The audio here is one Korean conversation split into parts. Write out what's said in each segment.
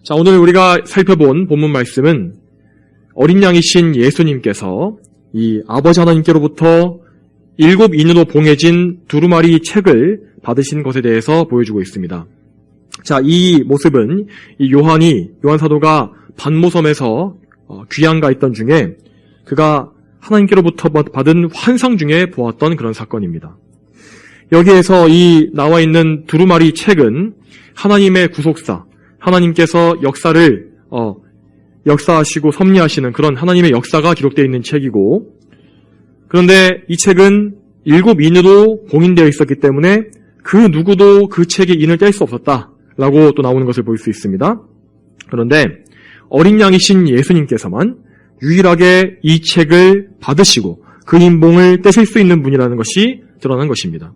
자, 오늘 우리가 살펴본 본문 말씀은 어린 양이신 예수님께서 이 아버지 하나님께로부터 7 인으로 봉해진 두루마리 책을 받으신 것에 대해서 보여주고 있습니다. 자, 이 모습은 이 요한 사도가 반모섬에서 귀양가 있던 중에 그가 하나님께로부터 받은 환상 중에 보았던 그런 사건입니다. 여기에서 이 나와 있는 두루마리 책은 하나님의 구속사, 하나님께서 역사하시고 섭리하시는 그런 하나님의 역사가 기록되어 있는 책이고, 그런데 이 책은 7 인으로 봉인되어 있었기 때문에 그 누구도 그 책의 인을 뗄 수 없었다라고 또 나오는 것을 볼 수 있습니다. 그런데 어린 양이신 예수님께서만 유일하게 이 책을 받으시고 그 인봉을 떼실 수 있는 분이라는 것이 드러난 것입니다.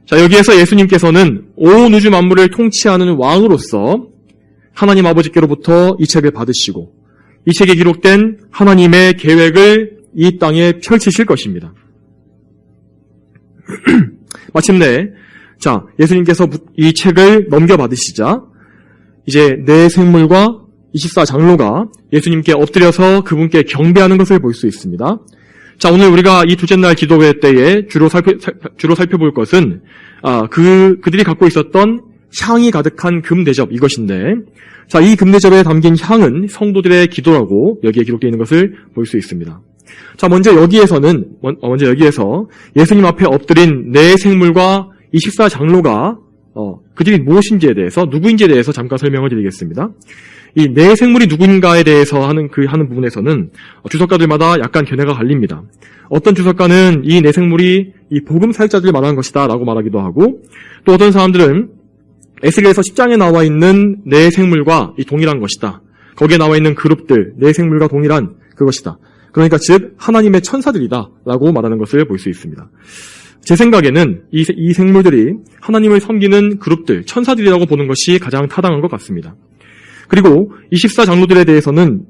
자, 여기에서 예수님께서는 온 우주 만물을 통치하는 왕으로서 하나님 아버지께로부터 이 책을 받으시고 이 책에 기록된 하나님의 계획을 이 땅에 펼치실 것입니다. 마침내 자, 예수님께서 이 책을 넘겨받으시자 이제 네 생물과 24장로가 예수님께 엎드려서 그분께 경배하는 것을 볼 수 있습니다. 자, 오늘 우리가 이 둘째 날 기도회 때에 주로 살펴볼 것은 그들이 갖고 있었던 향이 가득한 금대접 이것인데, 자, 이 금대접에 담긴 향은 성도들의 기도라고 여기에 기록되어 있는 것을 볼 수 있습니다. 자, 먼저 여기에서 예수님 앞에 엎드린 네 생물과 24장로가 그들이 무엇인지에 대해서, 누구인지에 대해서 잠깐 설명을 드리겠습니다. 이 네 생물이 누군가에 대해서 하는 부분에서는 주석가들마다 약간 견해가 갈립니다. 어떤 주석가는 이 네 생물이 이 복음 사역자들을 말하는 것이다 라고 말하기도 하고, 또 어떤 사람들은 에스겔에서 10장에 나와 있는 네 생물과 동일한 것이다. 거기에 나와 있는 그룹들, 네 생물과 동일한 그것이다. 그러니까 즉 하나님의 천사들이다 라고 말하는 것을 볼 수 있습니다. 제 생각에는 이 생물들이 하나님을 섬기는 그룹들, 천사들이라고 보는 것이 가장 타당한 것 같습니다. 그리고 24장로들에 대해서는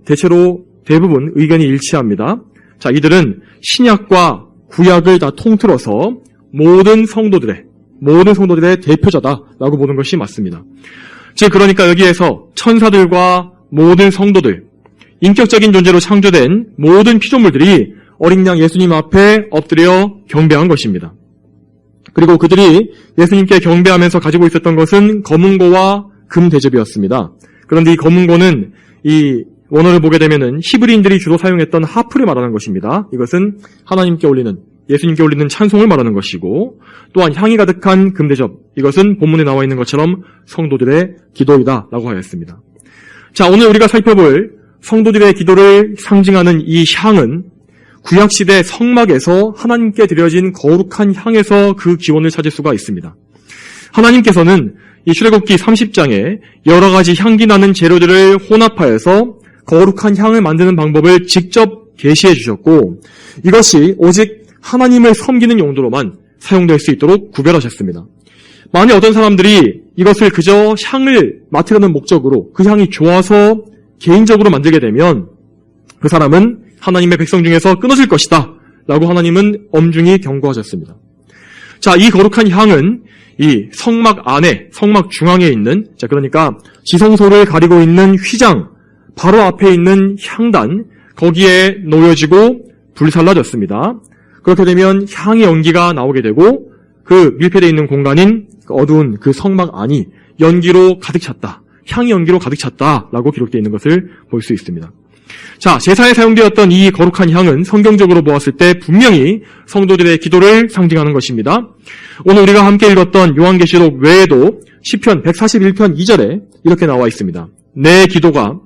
대부분 의견이 일치합니다. 자, 이들은 신약과 구약을 다 통틀어서 모든 성도들의 대표자다라고 보는 것이 맞습니다. 즉, 그러니까 여기에서 천사들과 모든 성도들, 인격적인 존재로 창조된 모든 피조물들이 어린 양 예수님 앞에 엎드려 경배한 것입니다. 그리고 그들이 예수님께 경배하면서 가지고 있었던 것은 검은고와 금대접이었습니다. 그런데 이 검은고는 이 원어를 보게 되면은 히브리인들이 주로 사용했던 하프를 말하는 것입니다. 이것은 예수님께 올리는 찬송을 말하는 것이고, 또한 향이 가득한 금대접, 이것은 본문에 나와 있는 것처럼 성도들의 기도이다라고 하였습니다. 자, 오늘 우리가 살펴볼 성도들의 기도를 상징하는 이 향은 구약시대 성막에서 하나님께 드려진 거룩한 향에서 그 기원을 찾을 수가 있습니다. 하나님께서는 이 출애굽기 30장에 여러 가지 향기 나는 재료들을 혼합하여서 거룩한 향을 만드는 방법을 직접 계시해 주셨고, 이것이 오직 하나님을 섬기는 용도로만 사용될 수 있도록 구별하셨습니다. 만약 어떤 사람들이 이것을 그저 향을 맡으려는 목적으로 그 향이 좋아서 개인적으로 만들게 되면 그 사람은 하나님의 백성 중에서 끊어질 것이다 라고 하나님은 엄중히 경고하셨습니다. 자, 이 거룩한 향은 이 성막 안에, 성막 중앙에 있는, 자, 그러니까 지성소를 가리고 있는 휘장, 바로 앞에 있는 향단, 거기에 놓여지고 불살라졌습니다. 그렇게 되면 향의 연기가 나오게 되고 그 밀폐되어 있는 공간인 어두운 그 성막 안이 연기로 가득 찼다. 향의 연기로 가득 찼다라고 기록되어 있는 것을 볼 수 있습니다. 자, 제사에 사용되었던 이 거룩한 향은 성경적으로 보았을 때 분명히 성도들의 기도를 상징하는 것입니다. 오늘 우리가 함께 읽었던 요한계시록 외에도 시편 141편 2절에 이렇게 나와 있습니다. 내 기도가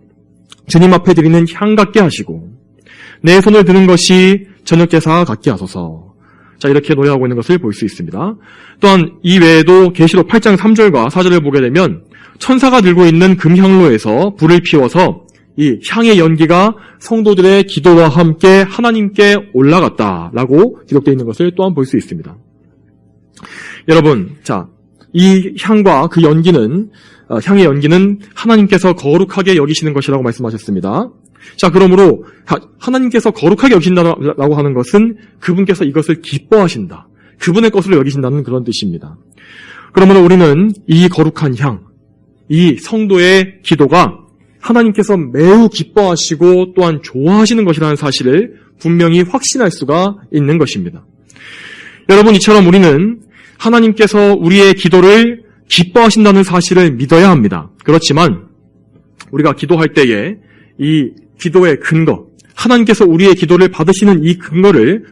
주님 앞에 드리는 향 같게 하시고 내 손을 드는 것이 저녁제사 같게 하소서. 자, 이렇게 노래하고 있는 것을 볼 수 있습니다. 또한 이 외에도 계시록 8장 3절과 4절을 보게 되면 천사가 들고 있는 금향로에서 불을 피워서 이 향의 연기가 성도들의 기도와 함께 하나님께 올라갔다라고 기록되어 있는 것을 또한 볼 수 있습니다. 여러분, 자, 이 향과 그 연기는 향의 연기는 하나님께서 거룩하게 여기시는 것이라고 말씀하셨습니다. 자, 그러므로 하나님께서 거룩하게 여기신다라고 하는 것은 그분께서 이것을 기뻐하신다, 그분의 것으로 여기신다는 그런 뜻입니다. 그러므로 우리는 이 거룩한 향, 이 성도의 기도가 하나님께서 매우 기뻐하시고 또한 좋아하시는 것이라는 사실을 분명히 확신할 수가 있는 것입니다. 여러분, 이처럼 우리는 하나님께서 우리의 기도를 기뻐하신다는 사실을 믿어야 합니다. 그렇지만 우리가 기도할 때에 이 기도의 근거, 하나님께서 우리의 기도를 받으시는 이 근거를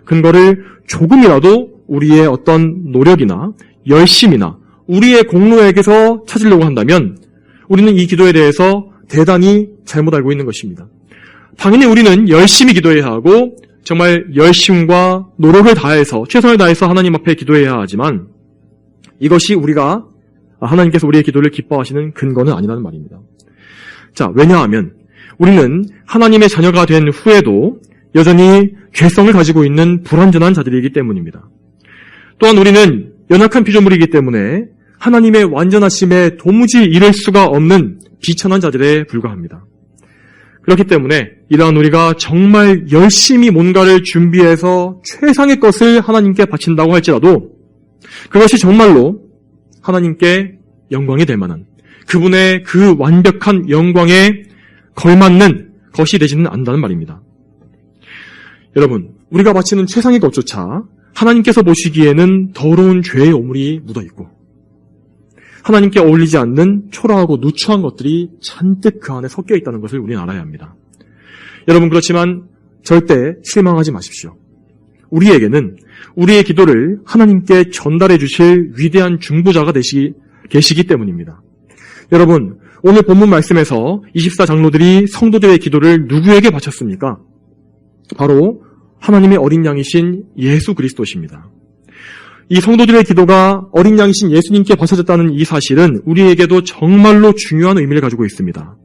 조금이라도 우리의 어떤 노력이나 열심이나 우리의 공로에게서 찾으려고 한다면 우리는 이 기도에 대해서 대단히 잘못 알고 있는 것입니다. 당연히 우리는 열심히 기도해야 하고 정말 열심과 노력을 다해서 최선을 다해서 하나님 앞에 기도해야 하지만 이것이 우리가 하나님께서 우리의 기도를 기뻐하시는 근거는 아니라는 말입니다. 자, 왜냐하면 우리는 하나님의 자녀가 된 후에도 여전히 죄성을 가지고 있는 불완전한 자들이기 때문입니다. 또한 우리는 연약한 피조물이기 때문에 하나님의 완전하심에 도무지 이를 수가 없는 비천한 자들에 불과합니다. 그렇기 때문에 이러한 우리가 정말 열심히 뭔가를 준비해서 최상의 것을 하나님께 바친다고 할지라도 그것이 정말로 하나님께 영광이 될 만한 그분의 그 완벽한 영광에 걸맞는 것이 되지는 않는다는 말입니다. 여러분, 우리가 바치는 최상의 것조차 하나님께서 보시기에는 더러운 죄의 오물이 묻어있고 하나님께 어울리지 않는 초라하고 누추한 것들이 잔뜩 그 안에 섞여 있다는 것을 우리는 알아야 합니다. 여러분, 그렇지만 절대 실망하지 마십시오. 우리에게는 우리의 기도를 하나님께 전달해 주실 위대한 중보자가 계시기 때문입니다. 여러분, 오늘 본문 말씀에서 24장로들이 성도들의 기도를 누구에게 바쳤습니까? 바로 하나님의 어린 양이신 예수 그리스도십니다. 이 성도들의 기도가 어린 양이신 예수님께 바쳐졌다는 이 사실은 우리에게도 정말로 중요한 의미를 가지고 있습니다.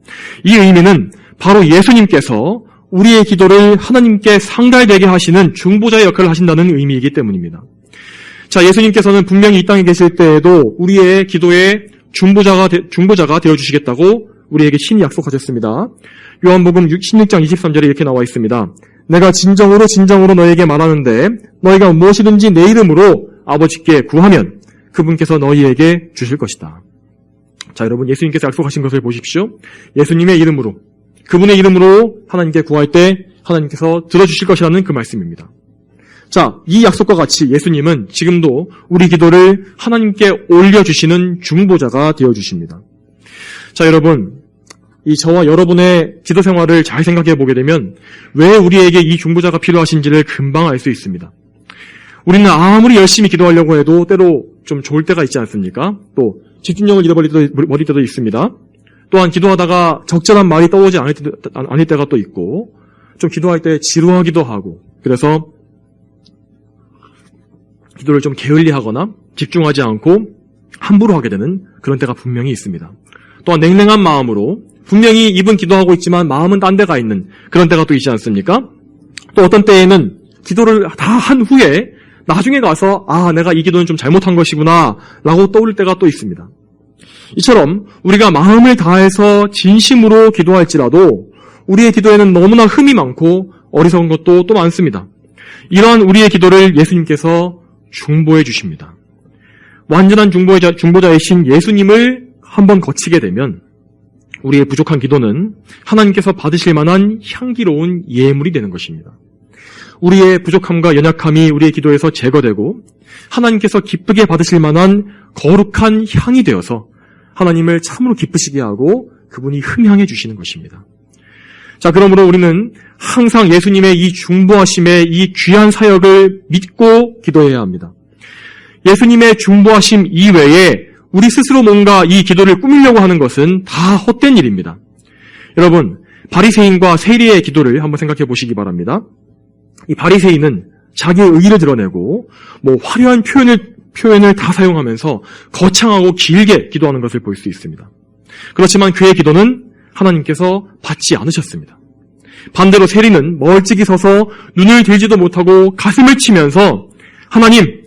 이 의미는 바로 예수님께서 우리의 기도를 하나님께 상달되게 하시는 중보자의 역할을 하신다는 의미이기 때문입니다. 자, 예수님께서는 분명히 이 땅에 계실 때에도 우리의 기도의 중보자가 되어주시겠다고 우리에게 친히 약속하셨습니다. 요한복음 16장 23절에 이렇게 나와 있습니다. 내가 진정으로 너에게 말하는데 너희가 무엇이든지 내 이름으로 아버지께 구하면 그분께서 너희에게 주실 것이다. 자, 여러분, 예수님께서 약속하신 것을 보십시오. 예수님의 이름으로, 그분의 이름으로 하나님께 구할 때 하나님께서 들어주실 것이라는 그 말씀입니다. 자, 이 약속과 같이 예수님은 지금도 우리 기도를 하나님께 올려주시는 중보자가 되어주십니다. 자, 여러분, 이 저와 여러분의 기도 생활을 잘 생각해 보게 되면 왜 우리에게 이 중보자가 필요하신지를 금방 알 수 있습니다. 우리는 아무리 열심히 기도하려고 해도 때로 좀 좋을 때가 있지 않습니까? 또 집중력을 잃어버릴 때도 있습니다. 또한 기도하다가 적절한 말이 떠오르지 않을 때가 또 있고 좀 기도할 때 지루하기도 하고 그래서 기도를 좀 게을리하거나 집중하지 않고 함부로 하게 되는 그런 때가 분명히 있습니다. 또한 냉랭한 마음으로 분명히 입은 기도하고 있지만 마음은 딴 데가 있는 그런 때가 또 있지 않습니까? 또 어떤 때에는 기도를 다 한 후에 나중에 가서 내가 이 기도는 좀 잘못한 것이구나 라고 떠오를 때가 또 있습니다. 이처럼 우리가 마음을 다해서 진심으로 기도할지라도 우리의 기도에는 너무나 흠이 많고 어리석은 것도 또 많습니다. 이러한 우리의 기도를 예수님께서 중보해 주십니다. 완전한 중보자이신 예수님을 한번 거치게 되면 우리의 부족한 기도는 하나님께서 받으실 만한 향기로운 예물이 되는 것입니다. 우리의 부족함과 연약함이 우리의 기도에서 제거되고 하나님께서 기쁘게 받으실 만한 거룩한 향이 되어서 하나님을 참으로 기쁘시게 하고 그분이 흠향해 주시는 것입니다. 자, 그러므로 우리는 항상 예수님의 이 중보하심의 이 귀한 사역을 믿고 기도해야 합니다. 예수님의 중보하심 이외에 우리 스스로 뭔가 이 기도를 꾸미려고 하는 것은 다 헛된 일입니다. 여러분, 바리새인과 세리의 기도를 한번 생각해 보시기 바랍니다. 이 바리새인은 자기의 의의를 드러내고 화려한 표현을 다 사용하면서 거창하고 길게 기도하는 것을 볼 수 있습니다. 그렇지만 그의 기도는 하나님께서 받지 않으셨습니다. 반대로 세리는 멀찍이 서서 눈을 들지도 못하고 가슴을 치면서 하나님,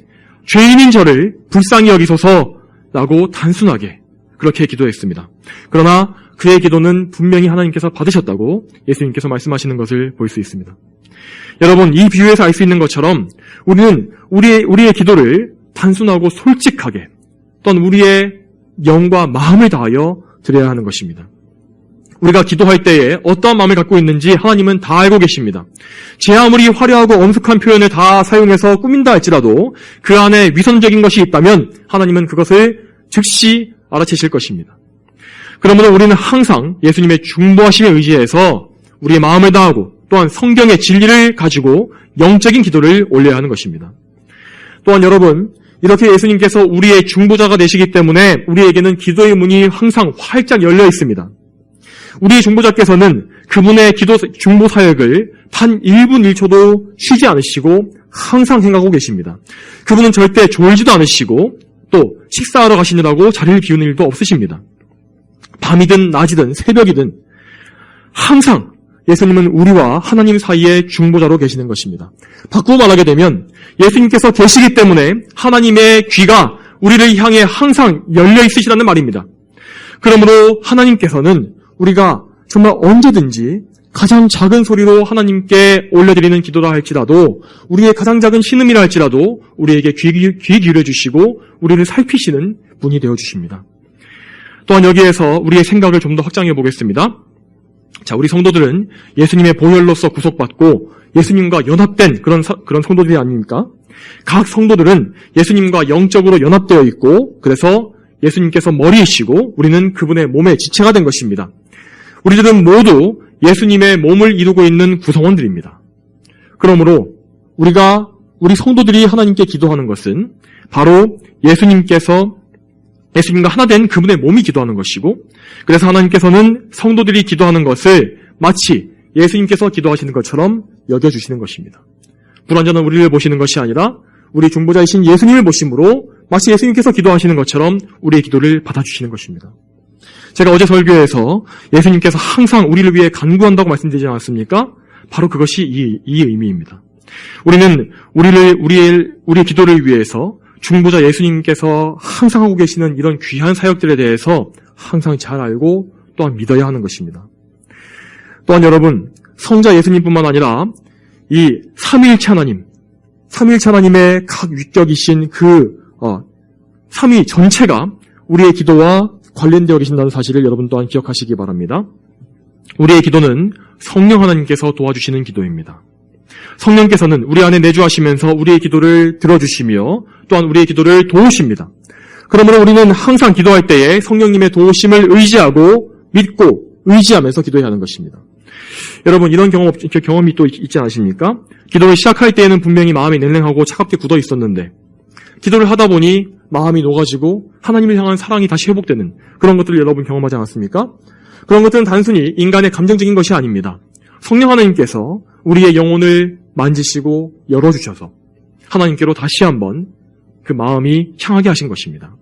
죄인인 저를 불쌍히 여기소서라고 단순하게 그렇게 기도했습니다. 그러나 그의 기도는 분명히 하나님께서 받으셨다고 예수님께서 말씀하시는 것을 볼 수 있습니다. 여러분, 이 비유에서 알 수 있는 것처럼 우리는 우리의 기도를 단순하고 솔직하게 또는 우리의 영과 마음을 다하여 드려야 하는 것입니다. 우리가 기도할 때에 어떠한 마음을 갖고 있는지 하나님은 다 알고 계십니다. 제 아무리 화려하고 엄숙한 표현을 다 사용해서 꾸민다 할지라도 그 안에 위선적인 것이 있다면 하나님은 그것을 즉시 알아채실 것입니다. 그러므로 우리는 항상 예수님의 중보하심에 의지해서 우리의 마음을 다하고 또한 성경의 진리를 가지고 영적인 기도를 올려야 하는 것입니다. 또한 여러분, 이렇게 예수님께서 우리의 중보자가 되시기 때문에 우리에게는 기도의 문이 항상 활짝 열려 있습니다. 우리의 중보자께서는 그분의 중보 사역을 단 1분 1초도 쉬지 않으시고 항상 행하고 계십니다. 그분은 절대 졸지도 않으시고 또 식사하러 가시느라고 자리를 비우는 일도 없으십니다. 밤이든 낮이든 새벽이든 항상 예수님은 우리와 하나님 사이의 중보자로 계시는 것입니다. 바꾸어 말하게 되면 예수님께서 계시기 때문에 하나님의 귀가 우리를 향해 항상 열려 있으시다는 말입니다. 그러므로 하나님께서는 우리가 정말 언제든지 가장 작은 소리로 하나님께 올려드리는 기도라 할지라도 우리의 가장 작은 신음이라 할지라도 우리에게 귀 기울여 주시고 우리를 살피시는 분이 되어 주십니다. 또한 여기에서 우리의 생각을 좀 더 확장해 보겠습니다. 자, 우리 성도들은 예수님의 보혈로서 구속받고 예수님과 연합된 그런 성도들이 아닙니까? 각 성도들은 예수님과 영적으로 연합되어 있고 그래서 예수님께서 머리이시고 우리는 그분의 몸의 지체가 된 것입니다. 우리들은 모두 예수님의 몸을 이루고 있는 구성원들입니다. 그러므로 우리 성도들이 하나님께 기도하는 것은 바로 예수님과 하나 된 그분의 몸이 기도하는 것이고 그래서 하나님께서는 성도들이 기도하는 것을 마치 예수님께서 기도하시는 것처럼 여겨주시는 것입니다. 불완전한 우리를 보시는 것이 아니라 우리 중보자이신 예수님을 보심으로 마치 예수님께서 기도하시는 것처럼 우리의 기도를 받아주시는 것입니다. 제가 어제 설교에서 예수님께서 항상 우리를 위해 간구한다고 말씀드리지 않았습니까? 바로 그것이 이 의미입니다. 우리는 우리의 기도를 위해서 중보자 예수님께서 항상 하고 계시는 이런 귀한 사역들에 대해서 항상 잘 알고 또한 믿어야 하는 것입니다. 또한 여러분, 성자 예수님뿐만 아니라 이 삼위일체 하나님의 각 위격이신 삼위 전체가 우리의 기도와 관련되어 계신다는 사실을 여러분 또한 기억하시기 바랍니다. 우리의 기도는 성령 하나님께서 도와주시는 기도입니다. 성령께서는 우리 안에 내주하시면서 우리의 기도를 들어주시며 또한 우리의 기도를 도우십니다. 그러므로 우리는 항상 기도할 때에 성령님의 도우심을 의지하고 믿고 의지하면서 기도해야 하는 것입니다. 여러분, 이런 경험이 또 있지 않으십니까? 기도를 시작할 때에는 분명히 마음이 냉랭하고 차갑게 굳어 있었는데 기도를 하다 보니 마음이 녹아지고 하나님을 향한 사랑이 다시 회복되는 그런 것들을 여러분 경험하지 않았습니까? 그런 것들은 단순히 인간의 감정적인 것이 아닙니다. 성령 하나님께서 우리의 영혼을 만지시고 열어주셔서 하나님께로 다시 한번 그 마음이 향하게 하신 것입니다.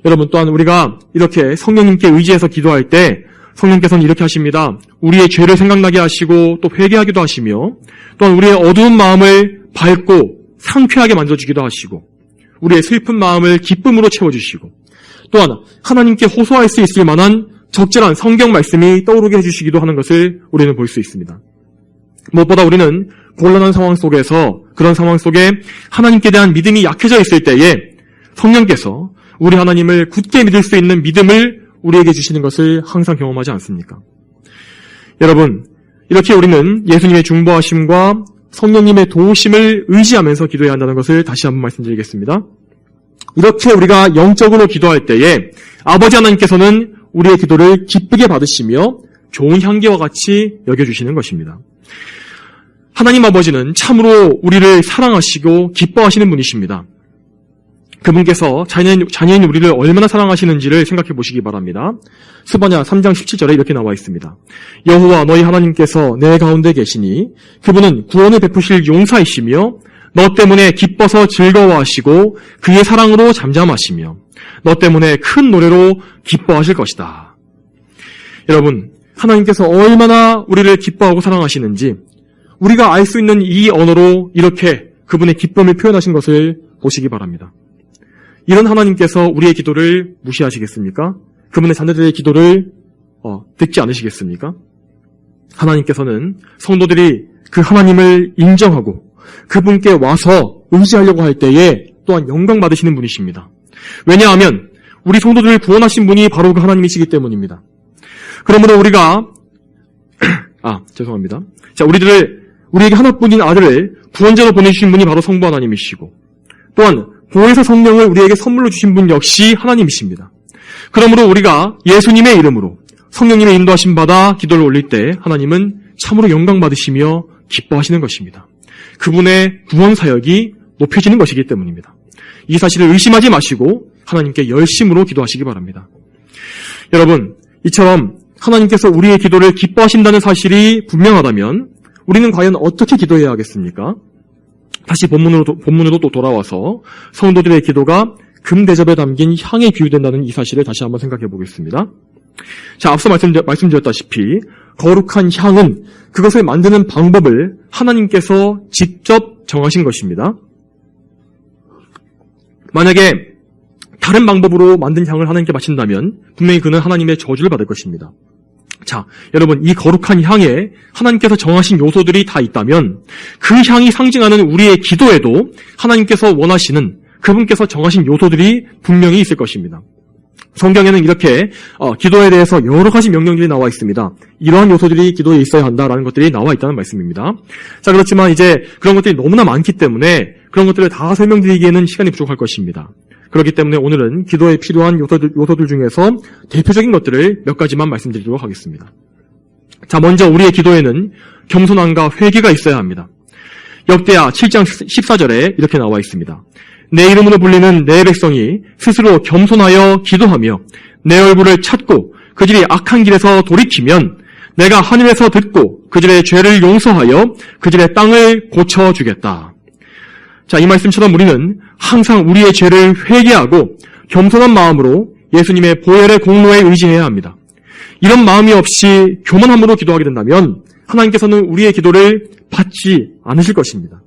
여러분, 또한 우리가 이렇게 성령님께 의지해서 기도할 때 성령께서는 이렇게 하십니다. 우리의 죄를 생각나게 하시고 또 회개하기도 하시며 또한 우리의 어두운 마음을 밝고 상쾌하게 만져주기도 하시고 우리의 슬픈 마음을 기쁨으로 채워주시고 또한 하나님께 호소할 수 있을 만한 적절한 성경 말씀이 떠오르게 해주시기도 하는 것을 우리는 볼 수 있습니다. 무엇보다 우리는 곤란한 상황 속에서 그런 상황 속에 하나님께 대한 믿음이 약해져 있을 때에 성령께서 우리 하나님을 굳게 믿을 수 있는 믿음을 우리에게 주시는 것을 항상 경험하지 않습니까? 여러분, 이렇게 우리는 예수님의 중보하심과 성령님의 도우심을 의지하면서 기도해야 한다는 것을 다시 한번 말씀드리겠습니다. 이렇게 우리가 영적으로 기도할 때에 아버지 하나님께서는 우리의 기도를 기쁘게 받으시며 좋은 향기와 같이 여겨주시는 것입니다. 하나님 아버지는 참으로 우리를 사랑하시고 기뻐하시는 분이십니다. 그분께서 자녀인 우리를 얼마나 사랑하시는지를 생각해 보시기 바랍니다. 스바냐 3장 17절에 이렇게 나와 있습니다. 여호와 너희 하나님께서 내 가운데 계시니 그분은 구원을 베푸실 용사이시며 너 때문에 기뻐서 즐거워하시고 그의 사랑으로 잠잠하시며 너 때문에 큰 노래로 기뻐하실 것이다. 여러분, 하나님께서 얼마나 우리를 기뻐하고 사랑하시는지 우리가 알 수 있는 이 언어로 이렇게 그분의 기쁨을 표현하신 것을 보시기 바랍니다. 이런 하나님께서 우리의 기도를 무시하시겠습니까? 그분의 자녀들의 기도를 듣지 않으시겠습니까? 하나님께서는 성도들이 그 하나님을 인정하고 그분께 와서 의지하려고 할 때에 또한 영광 받으시는 분이십니다. 왜냐하면 우리 성도들을 구원하신 분이 바로 그 하나님이시기 때문입니다. 그러므로 우리가 죄송합니다. 자, 우리에게 하나뿐인 아들을 구원자로 보내주신 분이 바로 성부 하나님이시고, 또한 보혜사 성령을 우리에게 선물로 주신 분 역시 하나님이십니다. 그러므로 우리가 예수님의 이름으로 성령님의 인도하심 받아 기도를 올릴 때 하나님은 참으로 영광 받으시며 기뻐하시는 것입니다. 그분의 구원 사역이 높여지는 것이기 때문입니다. 이 사실을 의심하지 마시고 하나님께 열심으로 기도하시기 바랍니다. 여러분, 이처럼 하나님께서 우리의 기도를 기뻐하신다는 사실이 분명하다면 우리는 과연 어떻게 기도해야 하겠습니까? 다시 본문으로 또 돌아와서 성도들의 기도가 금대접에 담긴 향에 비유된다는 이 사실을 다시 한번 생각해 보겠습니다. 자, 앞서 말씀드렸다시피 거룩한 향은 그것을 만드는 방법을 하나님께서 직접 정하신 것입니다. 만약에 다른 방법으로 만든 향을 하나님께 바친다면 분명히 그는 하나님의 저주를 받을 것입니다. 자, 여러분, 이 거룩한 향에 하나님께서 정하신 요소들이 다 있다면 그 향이 상징하는 우리의 기도에도 하나님께서 원하시는, 그분께서 정하신 요소들이 분명히 있을 것입니다. 성경에는 이렇게 기도에 대해서 여러 가지 명령들이 나와 있습니다. 이러한 요소들이 기도에 있어야 한다라는 것들이 나와 있다는 말씀입니다. 자, 그렇지만 이제 그런 것들이 너무나 많기 때문에 그런 것들을 다 설명드리기에는 시간이 부족할 것입니다. 그렇기 때문에 오늘은 기도에 필요한 요소들 중에서 대표적인 것들을 몇 가지만 말씀드리도록 하겠습니다. 자, 먼저 우리의 기도에는 겸손함과 회개가 있어야 합니다. 역대하 7장 14절에 이렇게 나와 있습니다. 내 이름으로 불리는 내 백성이 스스로 겸손하여 기도하며 내 얼굴을 찾고 그들이 악한 길에서 돌이키면 내가 하늘에서 듣고 그들의 죄를 용서하여 그들의 땅을 고쳐주겠다. 자, 이 말씀처럼 우리는 항상 우리의 죄를 회개하고 겸손한 마음으로 예수님의 보혈의 공로에 의지해야 합니다. 이런 마음이 없이 교만함으로 기도하게 된다면 하나님께서는 우리의 기도를 받지 않으실 것입니다.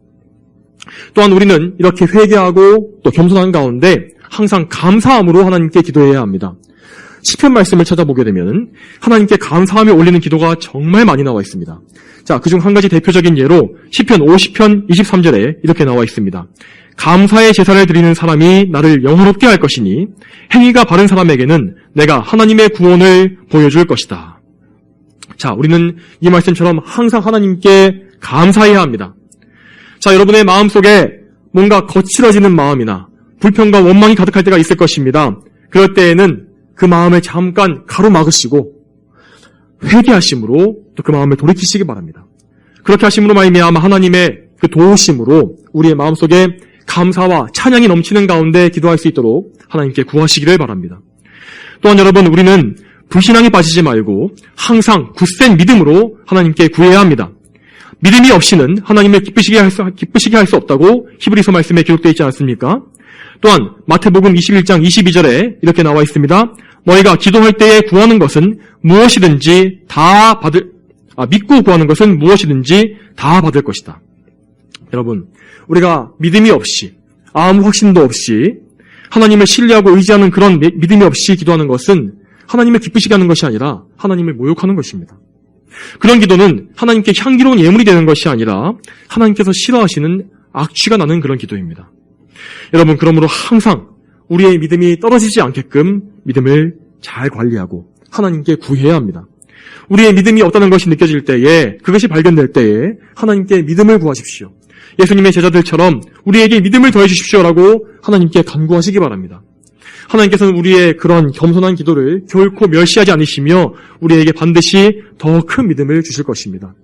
또한 우리는 이렇게 회개하고 또 겸손한 가운데 항상 감사함으로 하나님께 기도해야 합니다. 시편 말씀을 찾아보게 되면 하나님께 감사하며 올리는 기도가 정말 많이 나와 있습니다. 자, 그중 한 가지 대표적인 예로 시편 50편 23절에 이렇게 나와 있습니다. 감사의 제사를 드리는 사람이 나를 영화롭게 할 것이니 행위가 바른 사람에게는 내가 하나님의 구원을 보여줄 것이다. 자, 우리는 이 말씀처럼 항상 하나님께 감사해야 합니다. 자, 여러분의 마음속에 뭔가 거칠어지는 마음이나 불평과 원망이 가득할 때가 있을 것입니다. 그럴 때에는 그 마음을 잠깐 가로막으시고 회개하심으로 또 그 마음을 돌이키시기 바랍니다. 그렇게 하심으로 말미암아 하나님의 그 도우심으로 우리의 마음속에 감사와 찬양이 넘치는 가운데 기도할 수 있도록 하나님께 구하시기를 바랍니다. 또한 여러분, 우리는 불신앙에 빠지지 말고 항상 굳센 믿음으로 하나님께 구해야 합니다. 믿음이 없이는 하나님을 기쁘시게 할 수 없다고 히브리서 말씀에 기록되어 있지 않습니까? 또한 마태복음 21장 22절에 이렇게 나와 있습니다. 너희가 기도할 때에 구하는 것은 무엇이든지 다 믿고 구하는 것은 무엇이든지 다 받을 것이다. 여러분, 우리가 믿음이 없이 아무 확신도 없이 하나님을 신뢰하고 의지하는 그런 믿음이 없이 기도하는 것은 하나님을 기쁘시게 하는 것이 아니라 하나님을 모욕하는 것입니다. 그런 기도는 하나님께 향기로운 예물이 되는 것이 아니라 하나님께서 싫어하시는 악취가 나는 그런 기도입니다. 여러분, 그러므로 항상 우리의 믿음이 떨어지지 않게끔 믿음을 잘 관리하고 하나님께 구해야 합니다. 우리의 믿음이 없다는 것이 느껴질 때에, 그것이 발견될 때에 하나님께 믿음을 구하십시오. 예수님의 제자들처럼 우리에게 믿음을 더해 주십시오라고 하나님께 간구하시기 바랍니다. 하나님께서는 우리의 그런 겸손한 기도를 결코 멸시하지 않으시며 우리에게 반드시 더 큰 믿음을 주실 것입니다.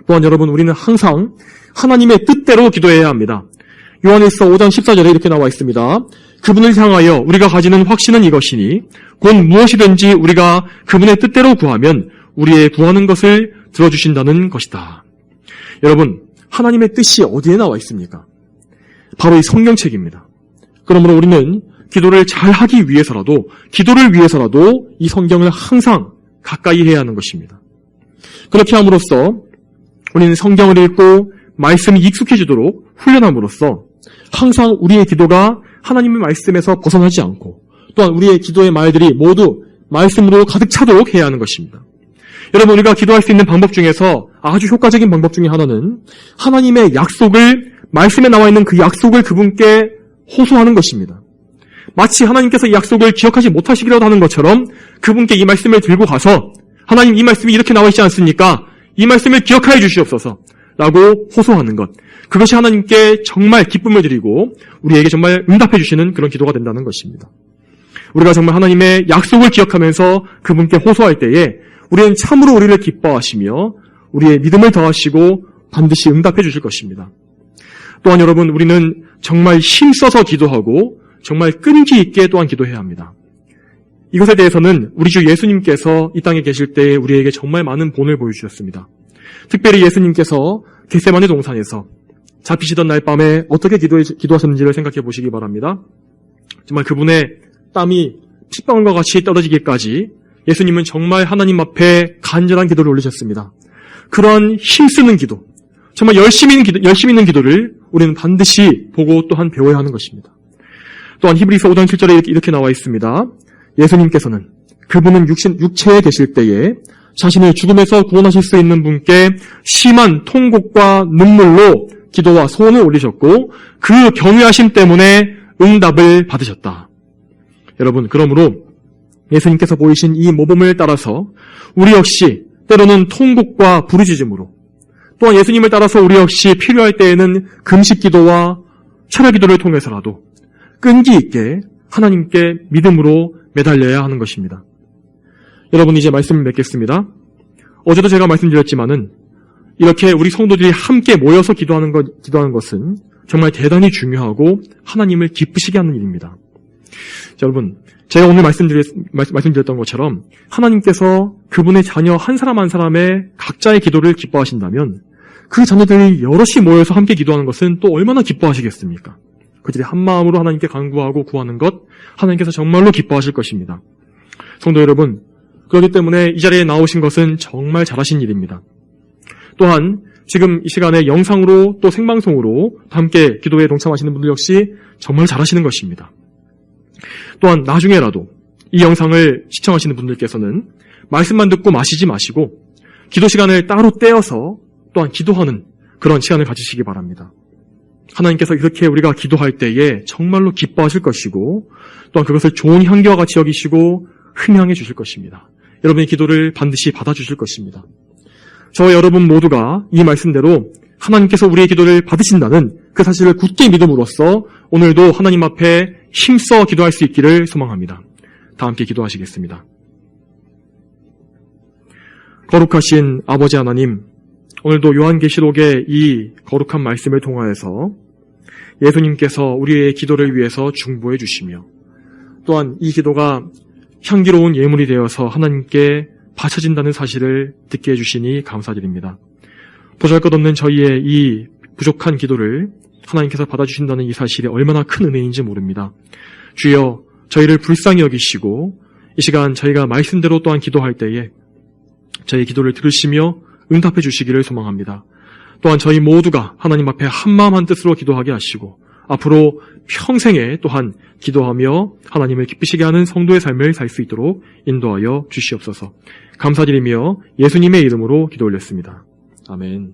또한 여러분, 우리는 항상 하나님의 뜻대로 기도해야 합니다. 요한일서 5장 14절에 이렇게 나와 있습니다. 그분을 향하여 우리가 가지는 확신은 이것이니 곧 무엇이든지 우리가 그분의 뜻대로 구하면 우리의 구하는 것을 들어주신다는 것이다. 여러분, 하나님의 뜻이 어디에 나와 있습니까? 바로 이 성경책입니다. 그러므로 우리는 기도를 잘 하기 위해서라도, 기도를 위해서라도 이 성경을 항상 가까이 해야 하는 것입니다. 그렇게 함으로써 우리는 성경을 읽고 말씀이 익숙해지도록 훈련함으로써 항상 우리의 기도가 하나님의 말씀에서 벗어나지 않고 또한 우리의 기도의 말들이 모두 말씀으로 가득 차도록 해야 하는 것입니다. 여러분, 우리가 기도할 수 있는 방법 중에서 아주 효과적인 방법 중에 하나는 하나님의 약속을, 말씀에 나와 있는 그 약속을 그분께 호소하는 것입니다. 마치 하나님께서 이 약속을 기억하지 못하시기라도 하는 것처럼 그분께 이 말씀을 들고 가서 하나님 이 말씀이 이렇게 나와 있지 않습니까? 이 말씀을 기억하여 주시옵소서 라고 호소하는 것. 그것이 하나님께 정말 기쁨을 드리고 우리에게 정말 응답해 주시는 그런 기도가 된다는 것입니다. 우리가 정말 하나님의 약속을 기억하면서 그분께 호소할 때에 우리는 참으로 우리를 기뻐하시며 우리의 믿음을 더하시고 반드시 응답해 주실 것입니다. 또한 여러분, 우리는 정말 힘써서 기도하고 정말 끈기 있게 또한 기도해야 합니다. 이것에 대해서는 우리 주 예수님께서 이 땅에 계실 때에 우리에게 정말 많은 본을 보여주셨습니다. 특별히 예수님께서 겟세마네 동산에서 잡히시던 날 밤에 어떻게 기도하셨는지를 생각해 보시기 바랍니다. 정말 그분의 땀이 핏방울과 같이 떨어지기까지 예수님은 정말 하나님 앞에 간절한 기도를 올리셨습니다. 그런 힘쓰는 기도, 정말 열심히 있는 기도를 우리는 반드시 보고 또한 배워야 하는 것입니다. 또한 히브리서 5장 7절에 이렇게 나와 있습니다. 예수님께서는 그분은 육체에 계실 때에 자신을 죽음에서 구원하실 수 있는 분께 심한 통곡과 눈물로 기도와 소원을 올리셨고 그 경외하심 때문에 응답을 받으셨다. 여러분, 그러므로 예수님께서 보이신 이 모범을 따라서 우리 역시 때로는 통곡과 부르짖음으로 또한 예수님을 따라서 우리 역시 필요할 때에는 금식 기도와 철야 기도를 통해서라도 끈기 있게 하나님께 믿음으로 매달려야 하는 것입니다. 여러분, 이제 말씀을 맺겠습니다. 어제도 제가 말씀드렸지만은 이렇게 우리 성도들이 함께 모여서 기도하는 것은 정말 대단히 중요하고 하나님을 기쁘시게 하는 일입니다. 자, 여러분, 제가 오늘 말씀드렸던 것처럼 하나님께서 그분의 자녀 한 사람 한 사람의 각자의 기도를 기뻐하신다면 그 자녀들이 여럿이 모여서 함께 기도하는 것은 또 얼마나 기뻐하시겠습니까? 그들이 한 마음으로 하나님께 간구하고 구하는 것, 하나님께서 정말로 기뻐하실 것입니다. 성도 여러분, 그렇기 때문에 이 자리에 나오신 것은 정말 잘하신 일입니다. 또한 지금 이 시간에 영상으로 또 생방송으로 함께 기도에 동참하시는 분들 역시 정말 잘하시는 것입니다. 또한 나중에라도 이 영상을 시청하시는 분들께서는 말씀만 듣고 마시지 마시고 기도 시간을 따로 떼어서 또한 기도하는 그런 시간을 가지시기 바랍니다. 하나님께서 이렇게 우리가 기도할 때에 정말로 기뻐하실 것이고 또한 그것을 좋은 향기와 같이 여기시고 흠향해 주실 것입니다. 여러분의 기도를 반드시 받아주실 것입니다. 저와 여러분 모두가 이 말씀대로 하나님께서 우리의 기도를 받으신다는 그 사실을 굳게 믿음으로써 오늘도 하나님 앞에 힘써 기도할 수 있기를 소망합니다. 다 함께 기도하시겠습니다. 거룩하신 아버지 하나님, 오늘도 요한계시록의 이 거룩한 말씀을 통하여서 예수님께서 우리의 기도를 위해서 중보해 주시며 또한 이 기도가 향기로운 예물이 되어서 하나님께 바쳐진다는 사실을 듣게 해주시니 감사드립니다. 보잘것없는 저희의 이 부족한 기도를 하나님께서 받아주신다는 이 사실이 얼마나 큰 은혜인지 모릅니다. 주여, 저희를 불쌍히 여기시고 이 시간 저희가 말씀대로 또한 기도할 때에 저희 기도를 들으시며 응답해 주시기를 소망합니다. 또한 저희 모두가 하나님 앞에 한마음 한뜻으로 기도하게 하시고 앞으로 평생에 또한 기도하며 하나님을 기쁘시게 하는 성도의 삶을 살 수 있도록 인도하여 주시옵소서. 감사드리며 예수님의 이름으로 기도 올렸습니다. 아멘.